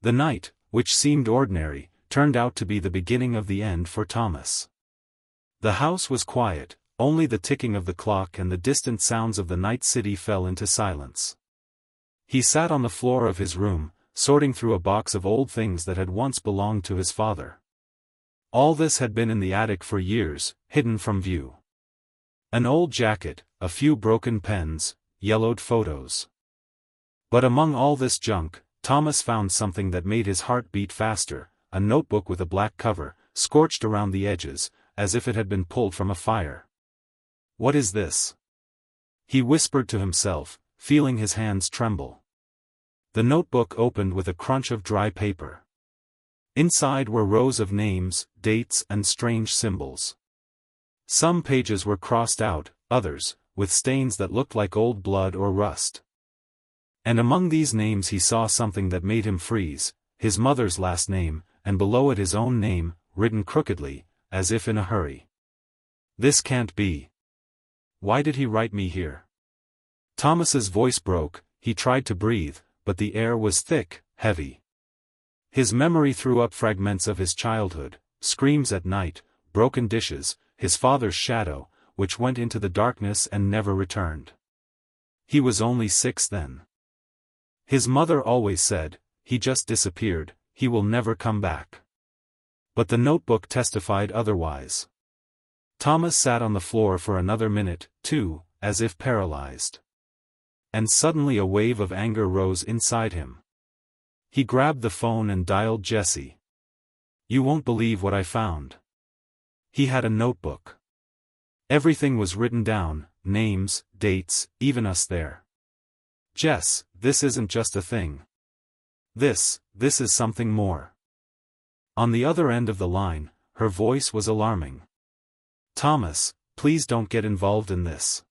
The night, which seemed ordinary, turned out to be the beginning of the end for Thomas. The house was quiet, only the ticking of the clock and the distant sounds of the night city fell into silence. He sat on the floor of his room, sorting through a box of old things that had once belonged to his father. All this had been in the attic for years, hidden from view. An old jacket, a few broken pens, yellowed photos. But among all this junk, Thomas found something that made his heart beat faster, a notebook with a black cover, scorched around the edges, as if it had been pulled from a fire. "What is this?" he whispered to himself, feeling his hands tremble. The notebook opened with a crunch of dry paper. Inside were rows of names, dates and strange symbols. Some pages were crossed out, others, with stains that looked like old blood or rust. And among these names he saw something that made him freeze, his mother's last name, and below it his own name, written crookedly, as if in a hurry. "This can't be. Why did he write me here?" Thomas's voice broke. He tried to breathe, but the air was thick, heavy. His memory threw up fragments of his childhood, screams at night, broken dishes, his father's shadow, which went into the darkness and never returned. He was only 6 then. His mother always said, "He just disappeared, he will never come back." But the notebook testified otherwise. Thomas sat on the floor for another minute, too, as if paralyzed. And suddenly a wave of anger rose inside him. He grabbed the phone and dialed Jesse. "You won't believe what I found." He had a notebook. Everything was written down, names, dates, even us there. "Jess, this isn't just a thing. This is something more." On the other end of the line, her voice was alarming. "Thomas, please don't get involved in this.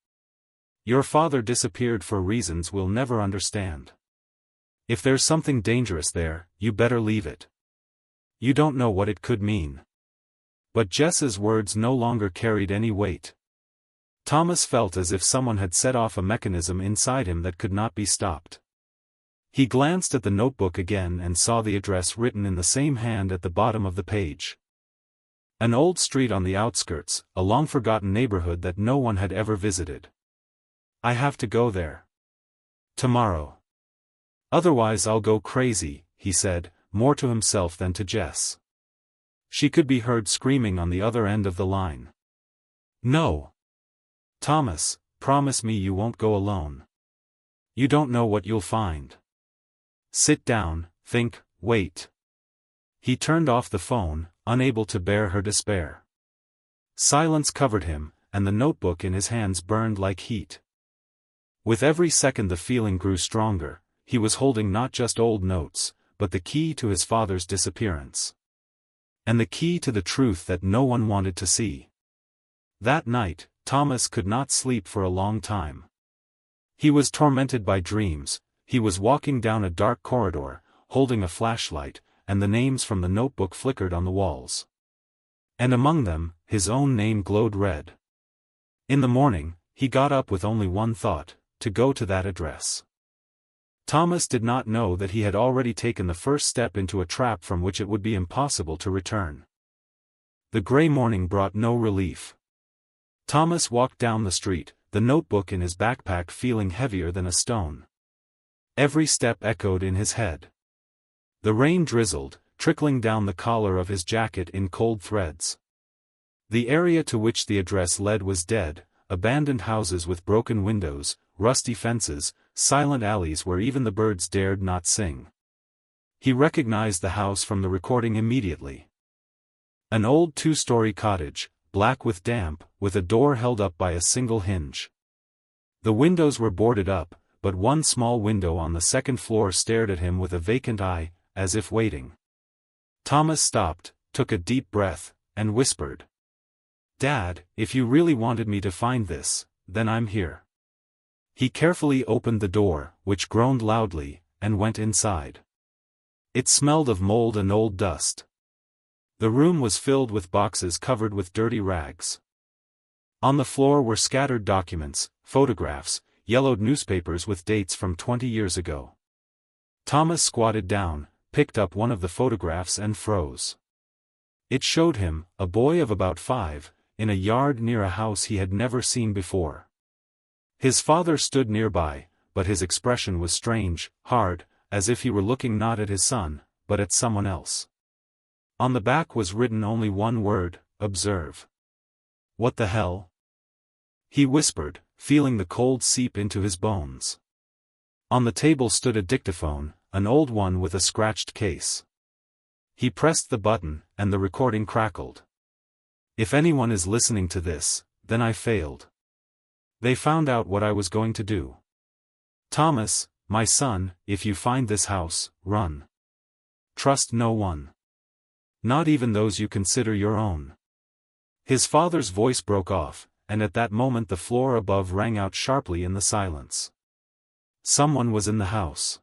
Your father disappeared for reasons we'll never understand. If there's something dangerous there, you better leave it. You don't know what it could mean." But Jess's words no longer carried any weight. Thomas felt as if someone had set off a mechanism inside him that could not be stopped. He glanced at the notebook again and saw the address written in the same hand at the bottom of the page. An old street on the outskirts, a long-forgotten neighborhood that no one had ever visited. "I have to go there. Tomorrow. Otherwise I'll go crazy," he said, more to himself than to Jess. She could be heard screaming on the other end of the line. "No. Thomas, promise me you won't go alone. You don't know what you'll find. Sit down, think, wait." He turned off the phone, unable to bear her despair. Silence covered him, and the notebook in his hands burned like heat. With every second the feeling grew stronger. He was holding not just old notes, but the key to his father's disappearance. And the key to the truth that no one wanted to see. That night, Thomas could not sleep for a long time. He was tormented by dreams. He was walking down a dark corridor, holding a flashlight, and the names from the notebook flickered on the walls. And among them, his own name glowed red. In the morning, he got up with only one thought: to go to that address. Thomas did not know that he had already taken the first step into a trap from which it would be impossible to return. The gray morning brought no relief. Thomas walked down the street, the notebook in his backpack feeling heavier than a stone. Every step echoed in his head. The rain drizzled, trickling down the collar of his jacket in cold threads. The area to which the address led was dead, abandoned houses with broken windows, rusty fences, silent alleys where even the birds dared not sing. He recognized the house from the recording immediately. An old 2-story cottage, black with damp, with a door held up by a single hinge. The windows were boarded up, but one small window on the second floor stared at him with a vacant eye, as if waiting. Thomas stopped, took a deep breath, and whispered, "Dad, if you really wanted me to find this, then I'm here." He carefully opened the door, which groaned loudly, and went inside. It smelled of mold and old dust. The room was filled with boxes covered with dirty rags. On the floor were scattered documents, photographs, yellowed newspapers with dates from 20 years ago. Thomas squatted down, picked up one of the photographs and froze. It showed him, a boy of about 5, in a yard near a house he had never seen before. His father stood nearby, but his expression was strange, hard, as if he were looking not at his son, but at someone else. On the back was written only one word: observe. "What the hell?" he whispered, feeling the cold seep into his bones. On the table stood a dictaphone, an old one with a scratched case. He pressed the button, and the recording crackled. "If anyone is listening to this, then I failed. They found out what I was going to do. Thomas, my son, if you find this house, run. Trust no one. Not even those you consider your own." His father's voice broke off, and at that moment the floor above rang out sharply in the silence. Someone was in the house.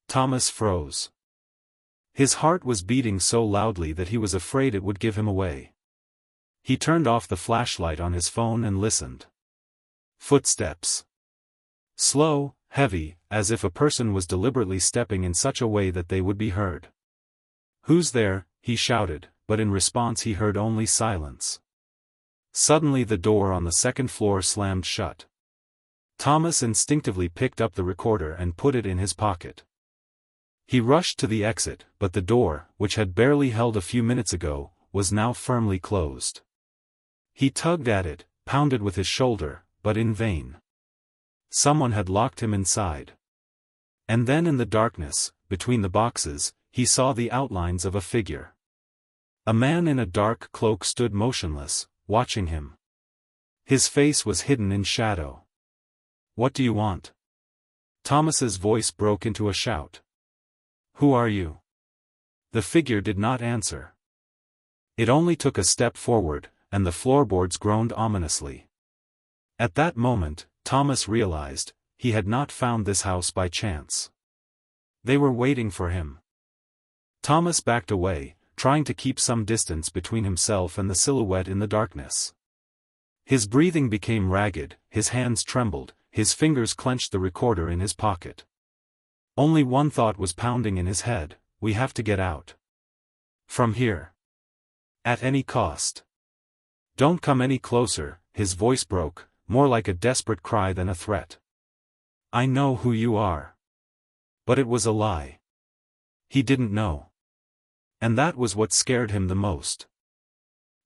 Thomas froze. His heart was beating so loudly that he was afraid it would give him away. He turned off the flashlight on his phone and listened. Footsteps. Slow, heavy, as if a person was deliberately stepping in such a way that they would be heard. "Who's there?" he shouted, but in response he heard only silence. Suddenly the door on the second floor slammed shut. Thomas instinctively picked up the recorder and put it in his pocket. He rushed to the exit, but the door, which had barely held a few minutes ago, was now firmly closed. He tugged at it, pounded with his shoulder, but in vain. Someone had locked him inside. And then in the darkness, between the boxes, he saw the outlines of a figure. A man in a dark cloak stood motionless, watching him. His face was hidden in shadow. "What do you want?" Thomas's voice broke into a shout. "Who are you?" The figure did not answer. It only took a step forward, and the floorboards groaned ominously. At that moment, Thomas realized, he had not found this house by chance. They were waiting for him. Thomas backed away, trying to keep some distance between himself and the silhouette in the darkness. His breathing became ragged, his hands trembled, his fingers clenched the recorder in his pocket. Only one thought was pounding in his head: we have to get out. From here. At any cost. Don't come any closer, his voice broke, more like a desperate cry than a threat. I know who you are. But it was a lie. He didn't know. And that was what scared him the most.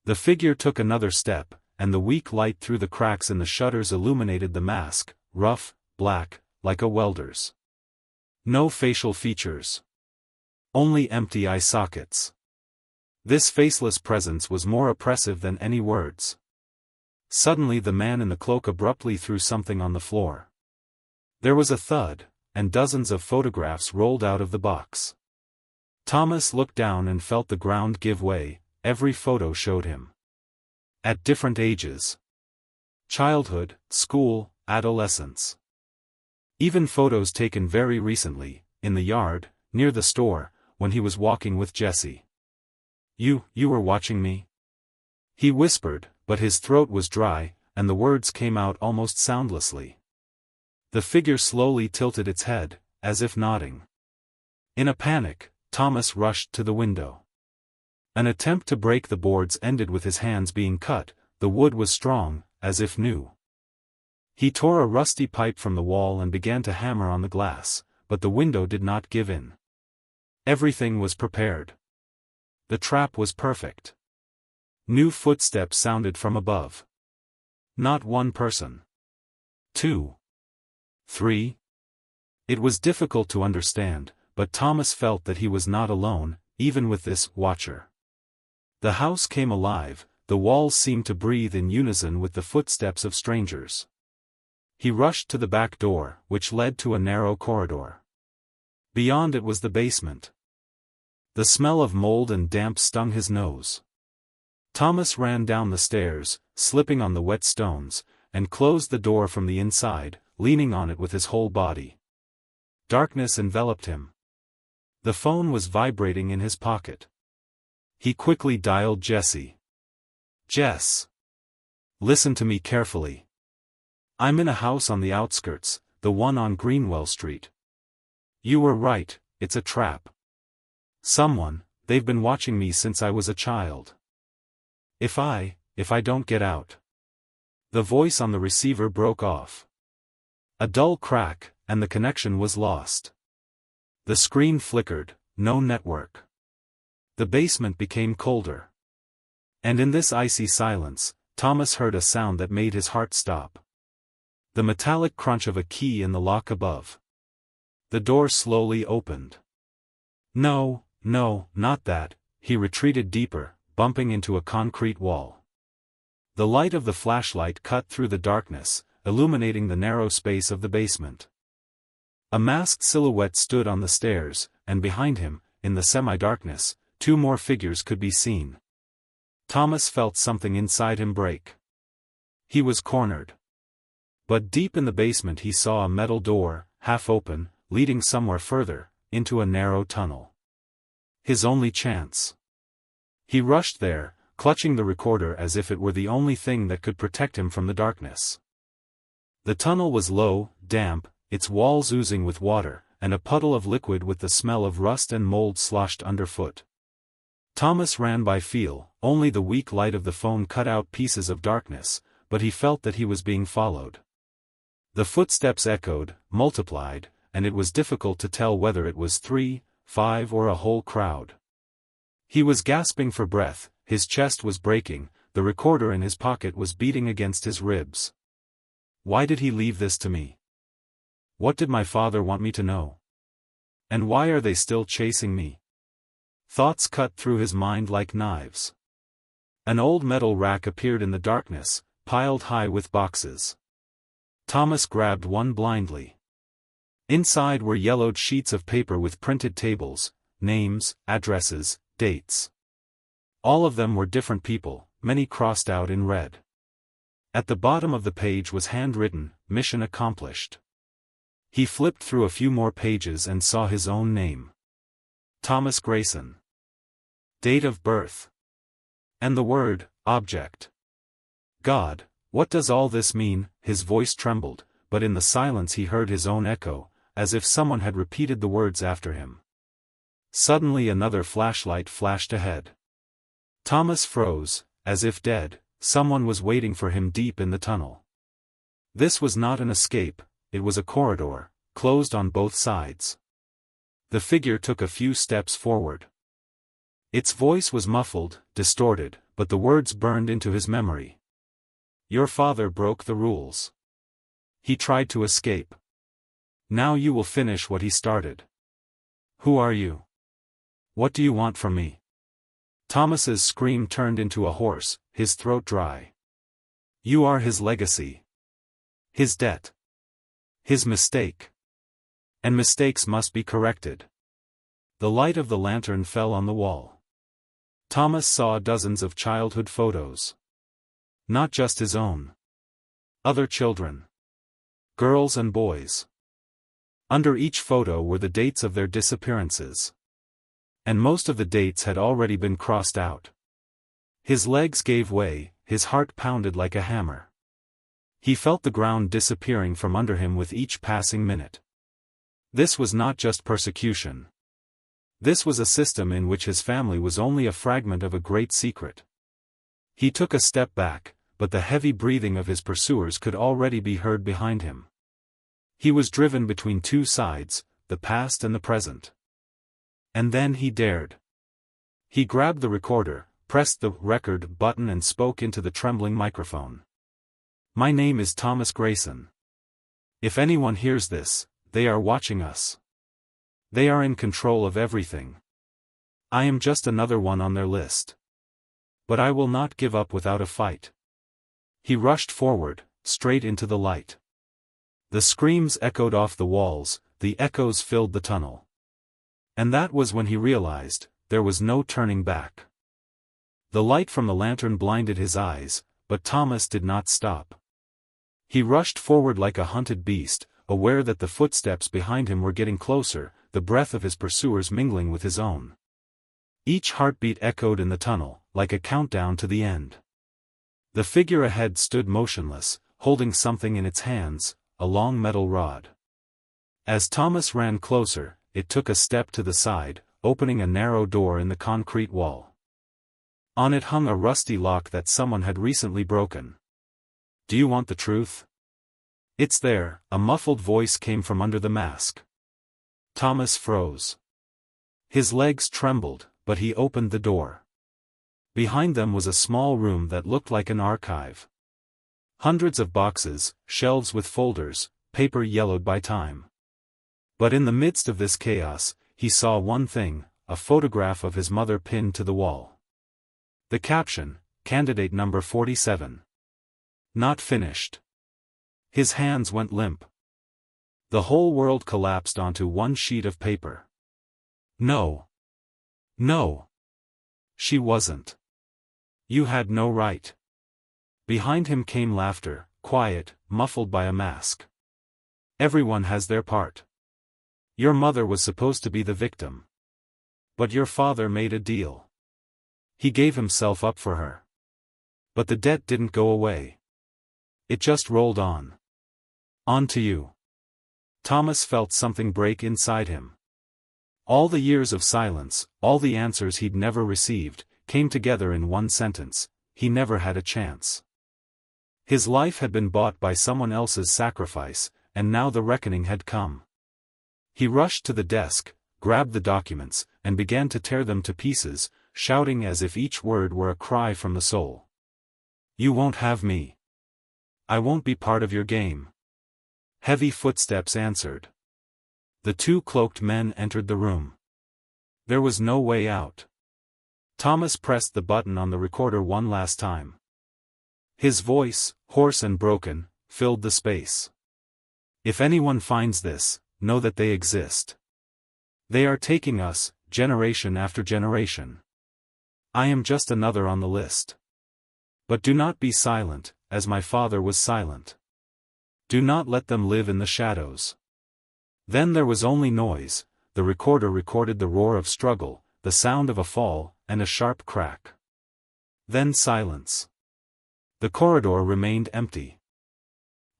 The figure took another step, and the weak light through the cracks in the shutters illuminated the mask, rough, black, like a welder's. No facial features. Only empty eye sockets. This faceless presence was more oppressive than any words. Suddenly the man in the cloak abruptly threw something on the floor. There was a thud, and dozens of photographs rolled out of the box. Thomas looked down and felt the ground give way. Every photo showed him. At different ages. Childhood, school, adolescence. Even photos taken very recently, in the yard, near the store, when he was walking with Jessie. You were watching me?" he whispered, but his throat was dry, and the words came out almost soundlessly. The figure slowly tilted its head, as if nodding. In a panic, Thomas rushed to the window. An attempt to break the boards ended with his hands being cut. The wood was strong, as if new. He tore a rusty pipe from the wall and began to hammer on the glass, but the window did not give in. Everything was prepared. The trap was perfect. New footsteps sounded from above. Not one person. 2. 3. It was difficult to understand, but Thomas felt that he was not alone, even with this watcher. The house came alive, the walls seemed to breathe in unison with the footsteps of strangers. He rushed to the back door, which led to a narrow corridor. Beyond it was the basement. The smell of mold and damp stung his nose. Thomas ran down the stairs, slipping on the wet stones, and closed the door from the inside, leaning on it with his whole body. Darkness enveloped him. The phone was vibrating in his pocket. He quickly dialed Jessie. "Jess. Listen to me carefully. I'm in a house on the outskirts, the one on Greenwell Street. You were right, it's a trap. Someone, they've been watching me since I was a child. If I don't get out. The voice on the receiver broke off. A dull crack, and the connection was lost. The screen flickered, no network. The basement became colder. And in this icy silence, Thomas heard a sound that made his heart stop. The metallic crunch of a key in the lock above. The door slowly opened. No, not that. He retreated deeper, bumping into a concrete wall. The light of the flashlight cut through the darkness, illuminating the narrow space of the basement. A masked silhouette stood on the stairs, and behind him, in the semi-darkness, two more figures could be seen. Thomas felt something inside him break. He was cornered. But deep in the basement he saw a metal door, half open, leading somewhere further, into a narrow tunnel. His only chance. He rushed there, clutching the recorder as if it were the only thing that could protect him from the darkness. The tunnel was low, damp, its walls oozing with water, and a puddle of liquid with the smell of rust and mold sloshed underfoot. Thomas ran by feel, only the weak light of the phone cut out pieces of darkness, but he felt that he was being followed. The footsteps echoed, multiplied, and it was difficult to tell whether it was 3, 5 or a whole crowd. He was gasping for breath, his chest was breaking, the recorder in his pocket was beating against his ribs. Why did he leave this to me? What did my father want me to know? And why are they still chasing me? Thoughts cut through his mind like knives. An old metal rack appeared in the darkness, piled high with boxes. Thomas grabbed one blindly. Inside were yellowed sheets of paper with printed tables, names, addresses, dates. All of them were different people, many crossed out in red. At the bottom of the page was handwritten, "Mission accomplished." He flipped through a few more pages and saw his own name. Thomas Grayson. Date of birth. And the word, object. God, what does all this mean? His voice trembled, but in the silence he heard his own echo, as if someone had repeated the words after him. Suddenly another flashlight flashed ahead. Thomas froze, as if dead. Someone was waiting for him deep in the tunnel. This was not an escape, it was a corridor, closed on both sides. The figure took a few steps forward. Its voice was muffled, distorted, but the words burned into his memory. Your father broke the rules. He tried to escape. Now you will finish what he started. Who are you? What do you want from me? Thomas's scream turned into a hoarse, his throat dry. You are his legacy. His debt. His mistake. And mistakes must be corrected. The light of the lantern fell on the wall. Thomas saw dozens of childhood photos. Not just his own. Other children. Girls and boys. Under each photo were the dates of their disappearances. And most of the dates had already been crossed out. His legs gave way, his heart pounded like a hammer. He felt the ground disappearing from under him with each passing minute. This was not just persecution. This was a system in which his family was only a fragment of a great secret. He took a step back, but the heavy breathing of his pursuers could already be heard behind him. He was driven between two sides, the past and the present. And then he dared. He grabbed the recorder, pressed the record button and spoke into the trembling microphone. My name is Thomas Grayson. If anyone hears this, they are watching us. They are in control of everything. I am just another one on their list. But I will not give up without a fight. He rushed forward, straight into the light. The screams echoed off the walls, the echoes filled the tunnel. And that was when he realized, there was no turning back. The light from the lantern blinded his eyes, but Thomas did not stop. He rushed forward like a hunted beast, aware that the footsteps behind him were getting closer, the breath of his pursuers mingling with his own. Each heartbeat echoed in the tunnel, like a countdown to the end. The figure ahead stood motionless, holding something in its hands, a long metal rod. As Thomas ran closer, it took a step to the side, opening a narrow door in the concrete wall. On it hung a rusty lock that someone had recently broken. "Do you want the truth?" "It's there," a muffled voice came from under the mask. Thomas froze. His legs trembled, but he opened the door. Behind them was a small room that looked like an archive. Hundreds of boxes, shelves with folders, paper yellowed by time. But in the midst of this chaos, he saw one thing, a photograph of his mother pinned to the wall. The caption, "Candidate number 47. Not finished." His hands went limp. The whole world collapsed onto one sheet of paper. No. No. She wasn't. You had no right. Behind him came laughter, quiet, muffled by a mask. Everyone has their part. Your mother was supposed to be the victim. But your father made a deal. He gave himself up for her. But the debt didn't go away. It just rolled on. On to you. Thomas felt something break inside him. All the years of silence, all the answers he'd never received, came together in one sentence: he never had a chance. His life had been bought by someone else's sacrifice, and now the reckoning had come. He rushed to the desk, grabbed the documents, and began to tear them to pieces, shouting as if each word were a cry from the soul. "You won't have me. I won't be part of your game." Heavy footsteps answered. The two cloaked men entered the room. There was no way out. Thomas pressed the button on the recorder one last time. His voice, hoarse and broken, filled the space. "If anyone finds this, know that they exist. They are taking us, generation after generation. I am just another on the list. But do not be silent, as my father was silent. Do not let them live in the shadows." Then there was only noise. The recorder recorded the roar of struggle, the sound of a fall, and a sharp crack. Then silence. The corridor remained empty.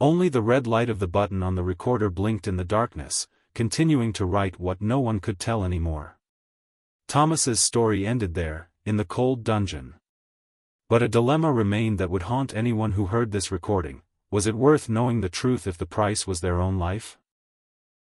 Only the red light of the button on the recorder blinked in the darkness, continuing to write what no one could tell anymore. Thomas's story ended there, in the cold dungeon. But a dilemma remained that would haunt anyone who heard this recording: was it worth knowing the truth if the price was their own life?